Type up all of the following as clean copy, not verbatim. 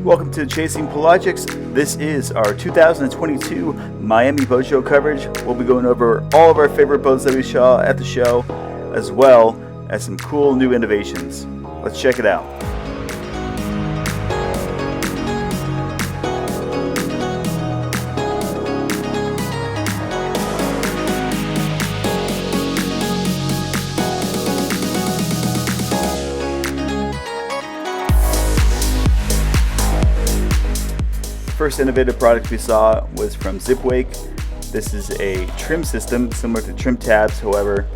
Welcome to Chasing Pelagics. This is our 2022 Miami Boat Show coverage. We'll be going over all of our favorite boats that we saw at the show, as well as some cool new innovations. Let's check it out. First innovative product we saw was from Zipwake. This is a trim system similar to trim tabs, however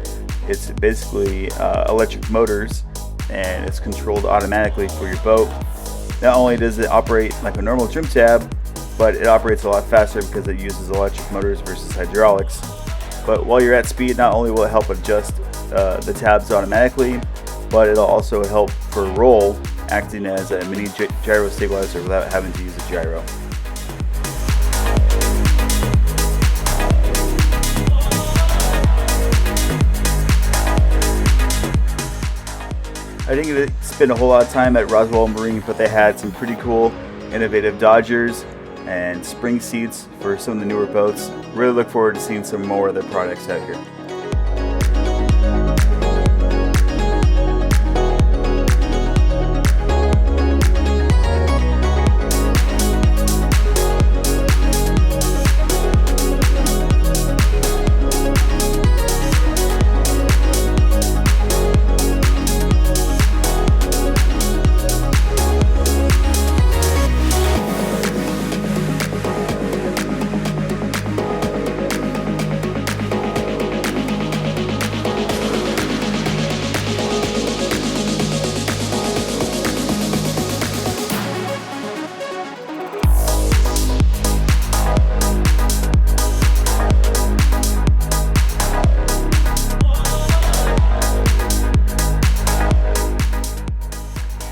it's basically electric motors and it's controlled automatically for your boat. Not only does it operate like a normal trim tab, but it operates a lot faster because it uses electric motors versus hydraulics. But while you're at speed, not only will it help adjust the tabs automatically, but it'll also help for roll, acting as a mini gyro stabilizer without having to use a gyro. I didn't spend a whole lot of time at Robalo Marine, but they had some pretty cool, innovative dodgers and spring seats for some of the newer boats. Really look forward to seeing some more of their products out here.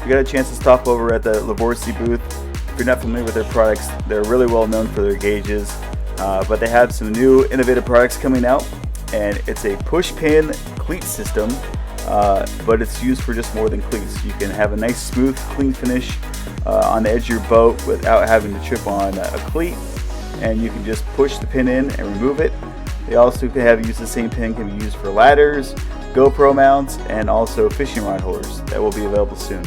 We got a chance to stop over at the Livorsi booth. If you're not familiar with their products, they're really well known for their gauges, but they have some new innovative products coming out, and it's a push pin cleat system, but it's used for just more than cleats. You can have a nice smooth clean finish on the edge of your boat without having to trip on a cleat, and you can just push the pin in and remove it. They also can use the same pin, can be used for ladders, GoPro mounts, and also fishing rod holders that will be available soon.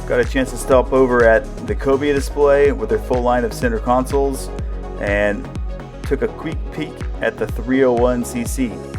Got a chance to stop over at the Cobia display with their full line of center consoles and took a quick peek at the 301cc.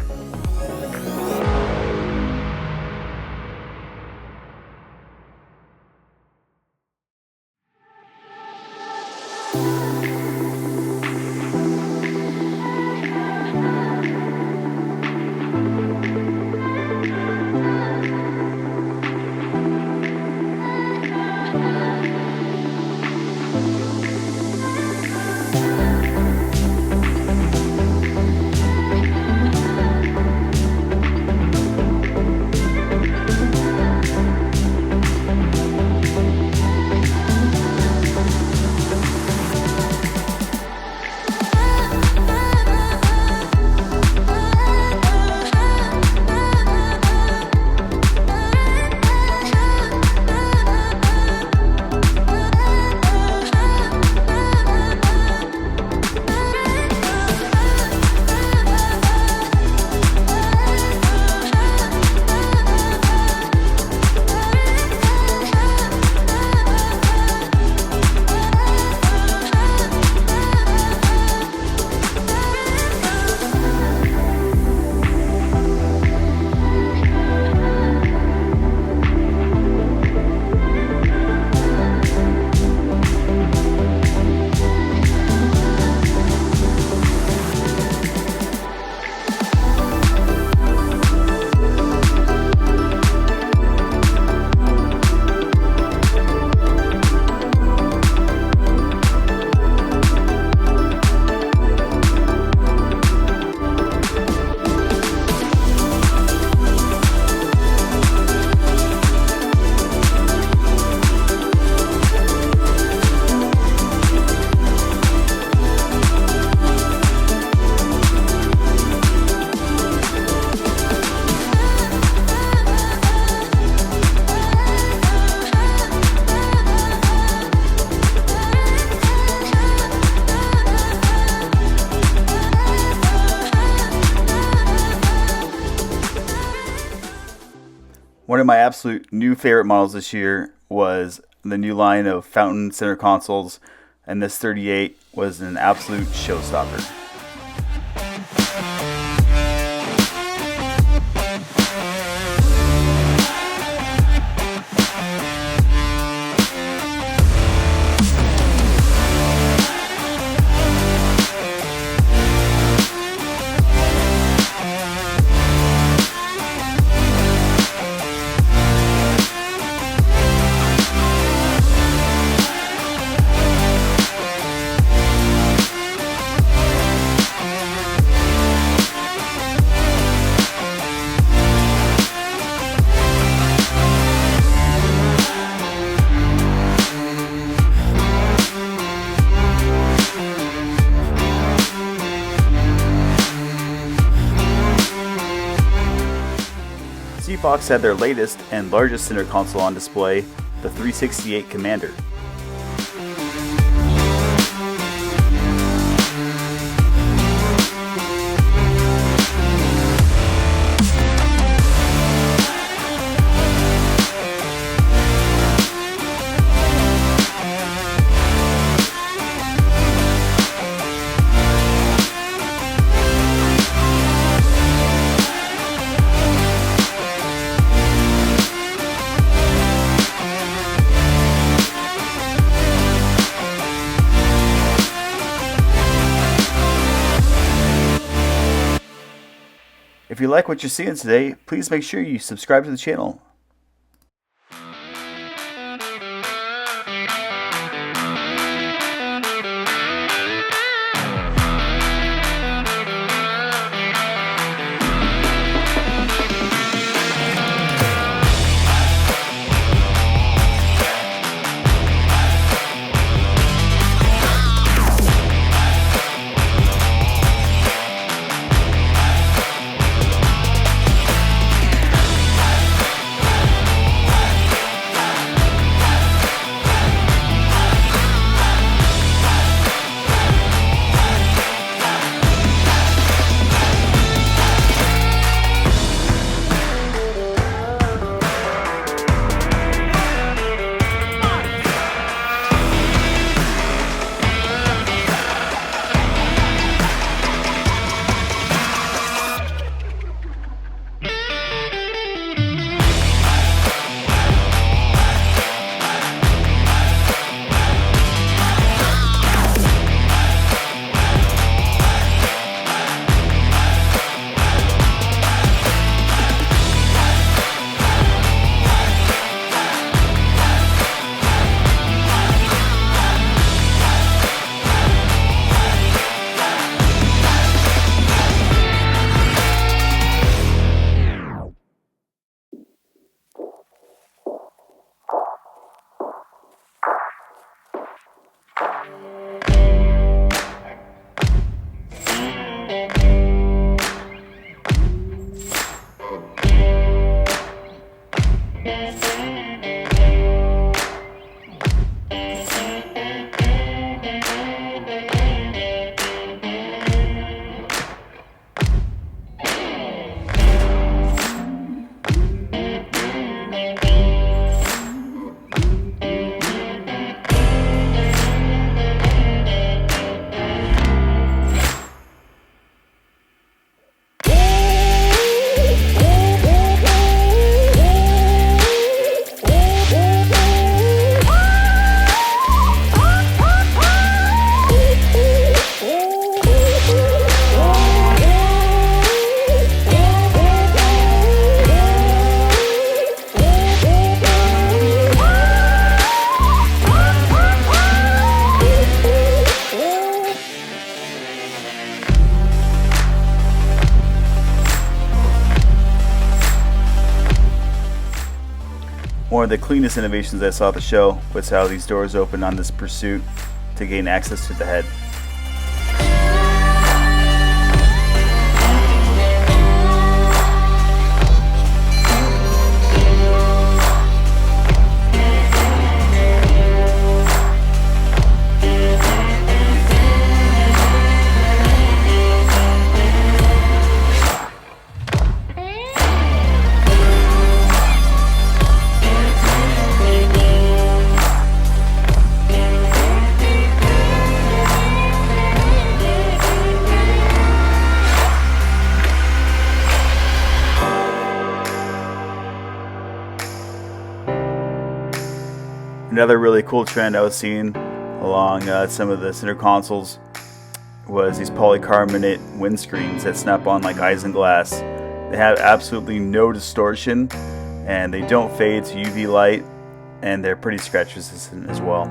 One of my absolute new favorite models this year was the new line of fountain center consoles, and this 38 was an absolute showstopper. Seafox had their latest and largest center console on display, the 368 Commander. If you like what you're seeing today, please make sure you subscribe to the channel. One of the cleanest innovations I saw at the show was how these doors open on this pursuit to gain access to the head. Another really cool trend I was seeing along some of the center consoles was these polycarbonate windscreens that snap on like isinglass. They have absolutely no distortion, and they don't fade to UV light, and they're pretty scratch resistant as well.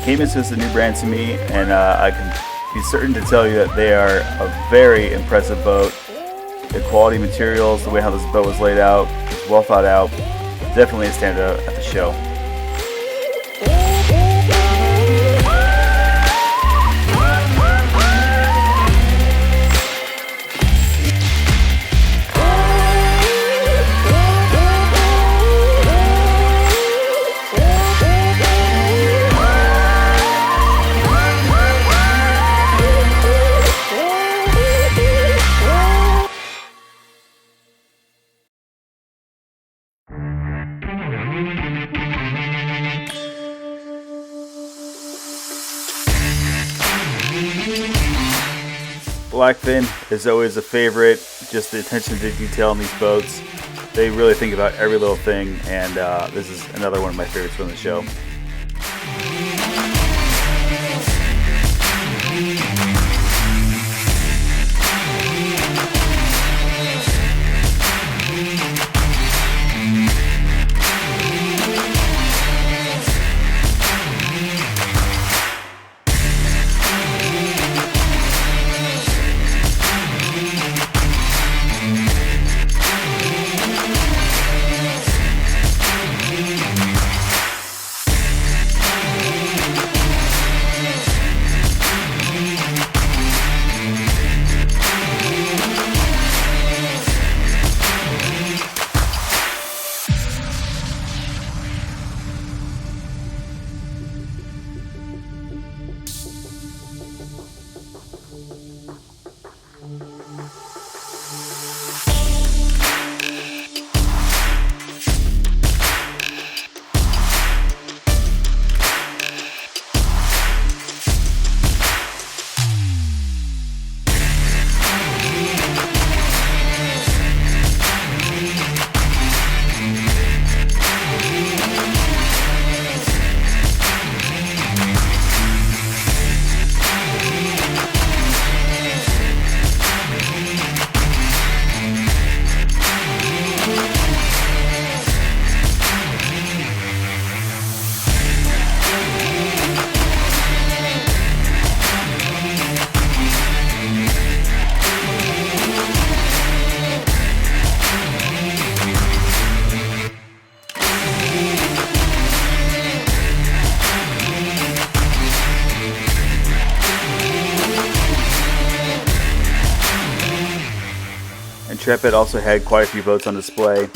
Caymus is a new brand to me, and I can be certain to tell you that they are a very impressive boat. The quality materials, the way how this boat was laid out, is well thought out. Definitely a standout at the show. Blackfin is always a favorite. Just the attention to detail in these boats. They really think about every little thing, and this is another one of my favorites from the show. Intrepid also had quite a few boats on display,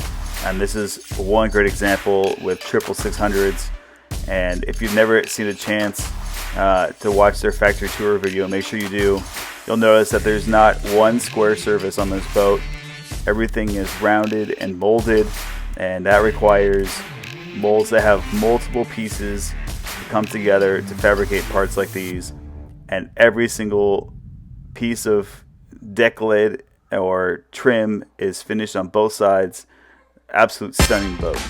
and this is one great example with 600s. And if you've never seen a chance to watch their factory tour video, make sure you do. You'll notice that there's not one square surface on this boat. Everything is rounded and molded, and that requires molds that have multiple pieces to come together to fabricate parts like these. And every single piece of deck lid or trim is finished on both sides. Absolute stunning boat.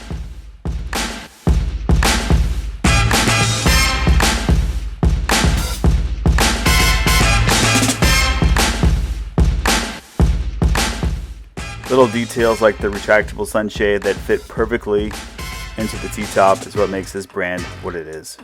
Little details like the retractable sunshade that fit perfectly into the T-top is what makes this brand what it is.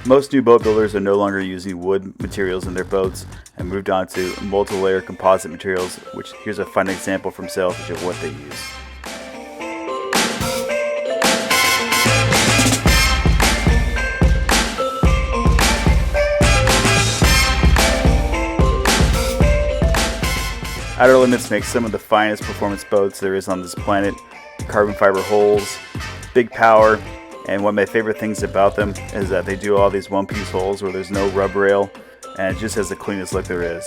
Most new boat builders are no longer using wood materials in their boats and moved on to multi-layer composite materials, which here's a fun example from Sailfish of what they use. Outerlimits makes some of the finest performance boats there is on this planet. Carbon fiber hulls, big power, and one of my favorite things about them is that they do all these one-piece hulls where there's no rub rail, and it just has the cleanest look there is.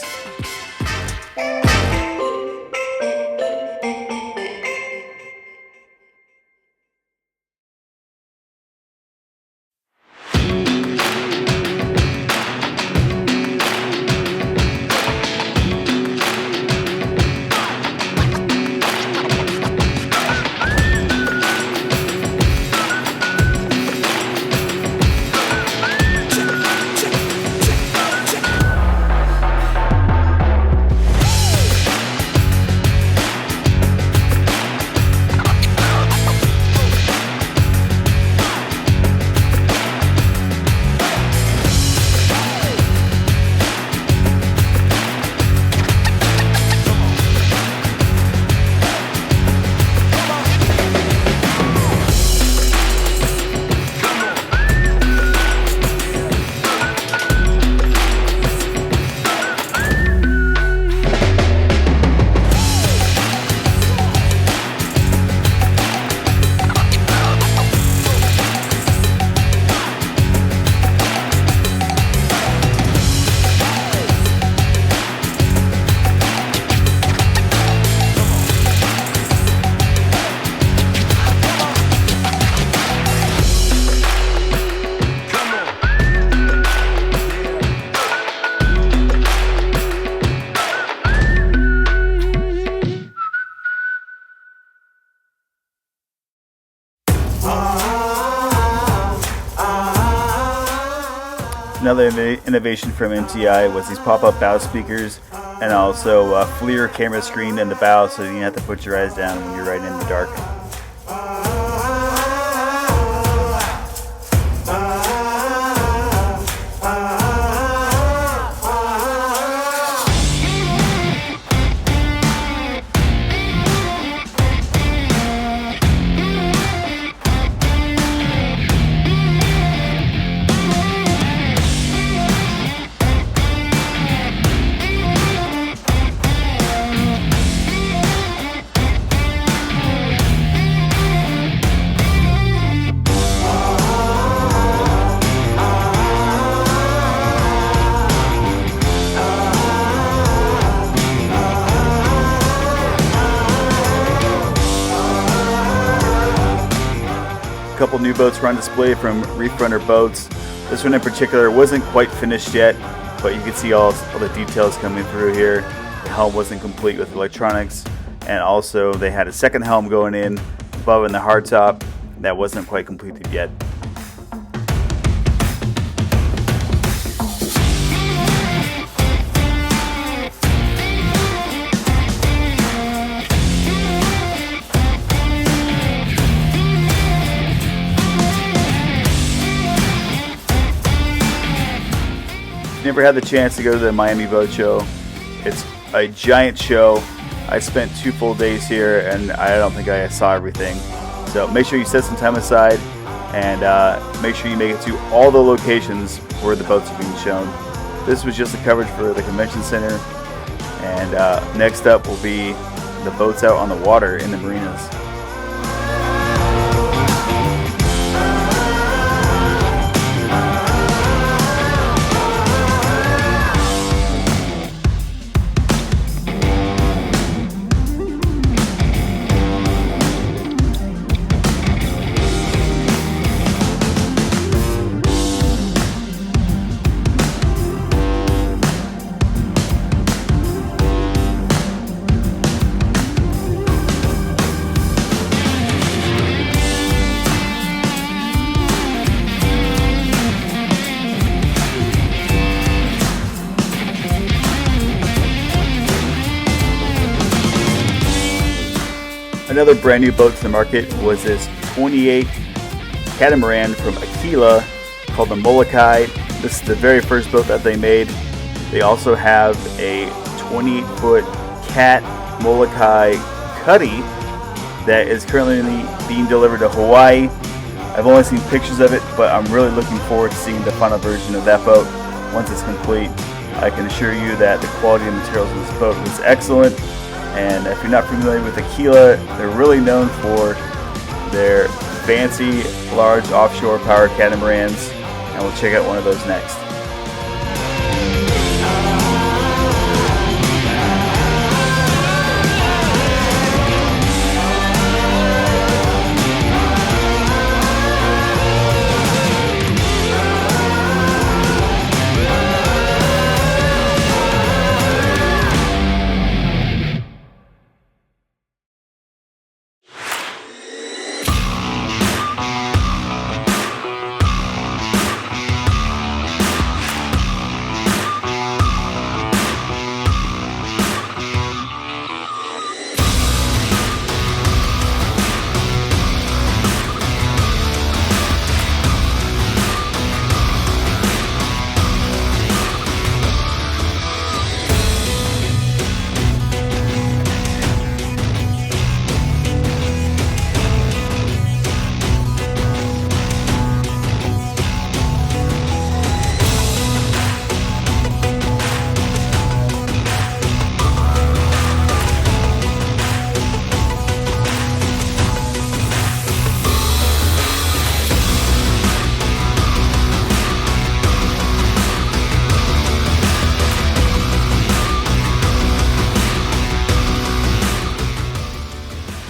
Another innovation from MTI was these pop-up bow speakers, and also a FLIR camera screen in the bow so you don't have to put your eyes down when you're riding in the dark. A couple new boats were on display from Reef Runner Boats. This one in particular wasn't quite finished yet, but you can see all the details coming through here. The helm wasn't complete with electronics, and also they had a second helm going in above in the hardtop that wasn't quite completed yet. Never had the chance to go to the Miami Boat Show. It's a giant show. I spent 2 full days here and I don't think I saw everything. So make sure you set some time aside and make sure you make it to all the locations where the boats are being shown. This was just the coverage for the convention center, and next up will be the boats out on the water in the marinas. Another brand new boat to the market was this 28 catamaran from Aquila called the Molokai. This is the very first boat that they made. They also have a 28-foot Cat Molokai Cuddy that is currently being delivered to Hawaii. I've only seen pictures of it, but I'm really looking forward to seeing the final version of that boat once it's complete. I can assure you that the quality of materials of this boat was excellent. And if you're not familiar with Aquila, they're really known for their fancy, large offshore power catamarans, and we'll check out one of those next.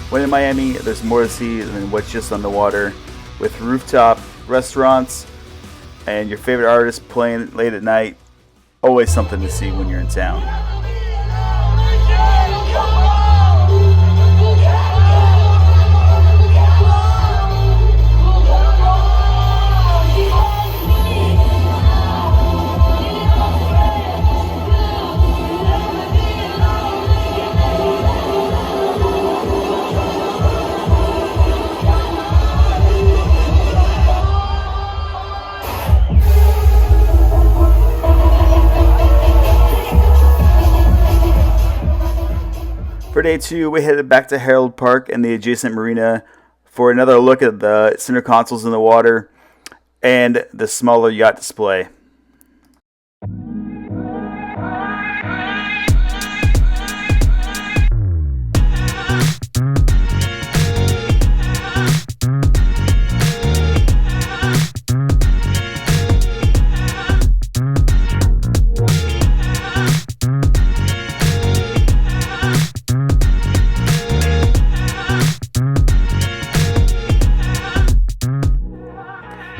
When in Miami, there's more to see than what's just on the water, with rooftop restaurants and your favorite artists playing late at night. Always something to see when you're in town. For day 2, we headed back to Herald Park and the adjacent marina for another look at the center consoles in the water and the smaller yacht display.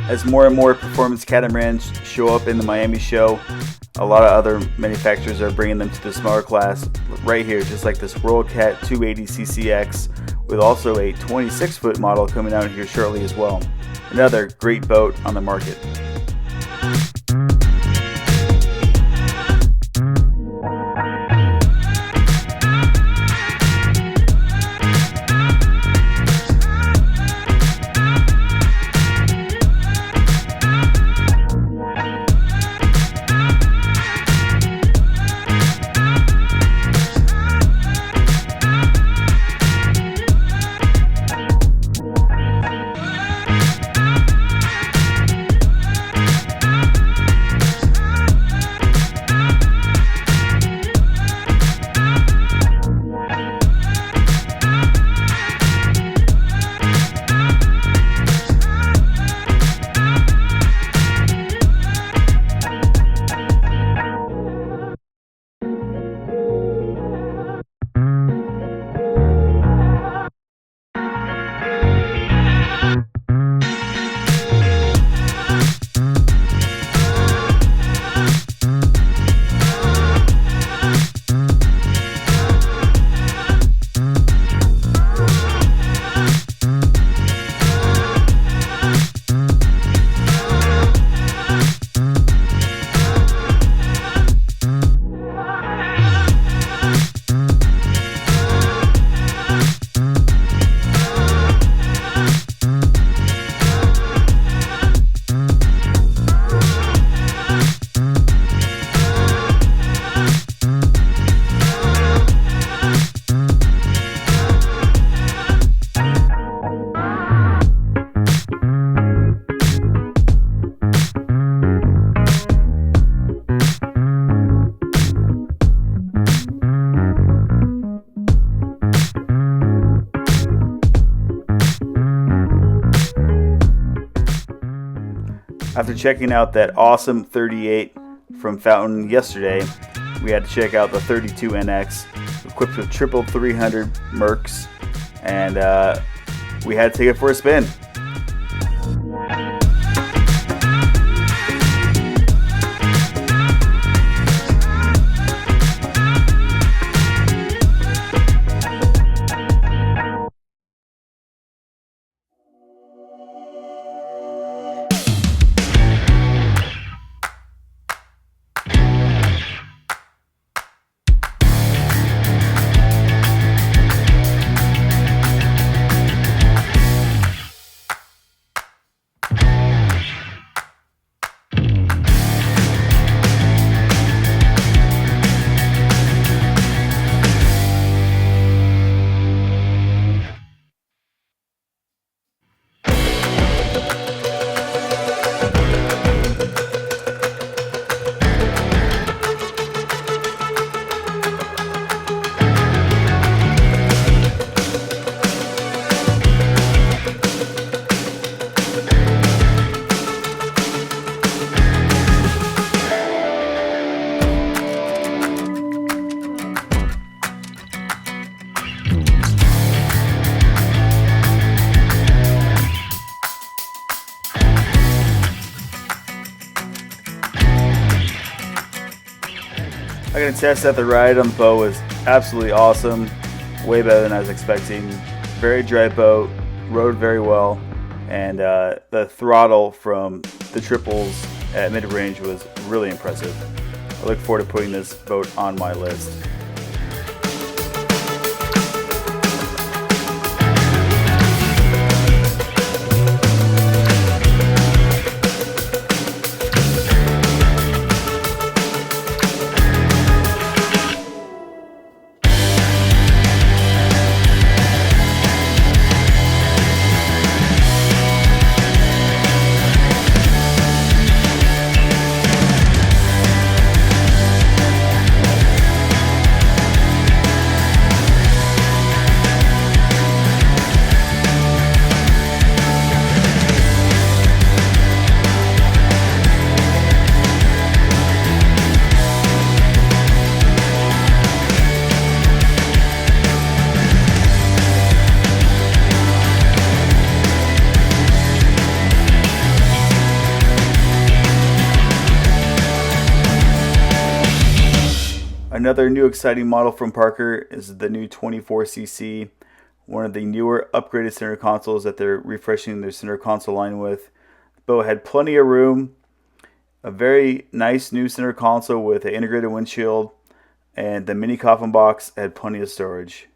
As more and more performance catamarans show up in the Miami show, a lot of other manufacturers are bringing them to the smaller class right here, just like this Worldcat 280 CCX, with also a 26-foot model coming out here shortly as well. Another great boat on the market. After checking out that awesome 38 from Fountain yesterday, we had to check out the 32 NX, equipped with triple 300 Mercs, and we had to take it for a spin. I got to test that the ride on the boat was absolutely awesome, way better than I was expecting. Very dry boat, rode very well, and the throttle from the triples at mid-range was really impressive. I look forward to putting this boat on my list. Another new exciting model from Parker is the new 24cc, one of the newer upgraded center consoles that they're refreshing their center console line with. The boat had plenty of room, a very nice new center console with an integrated windshield, and the mini coffin box had plenty of storage.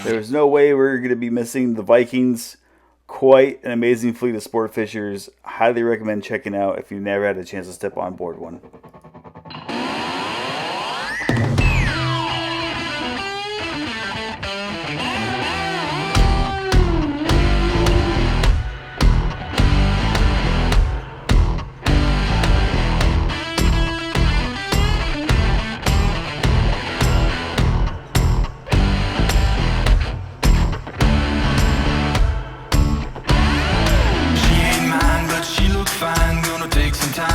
There's no way we're going to be missing the Vikings. Quite an amazing fleet of sport fishers. Highly recommend checking out if you've never had a chance to step on board one. Time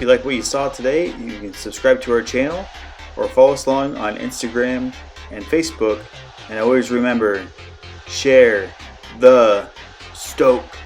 you like what you saw today, you can subscribe to our channel or follow us along on Instagram and Facebook. And always remember, share the stoke.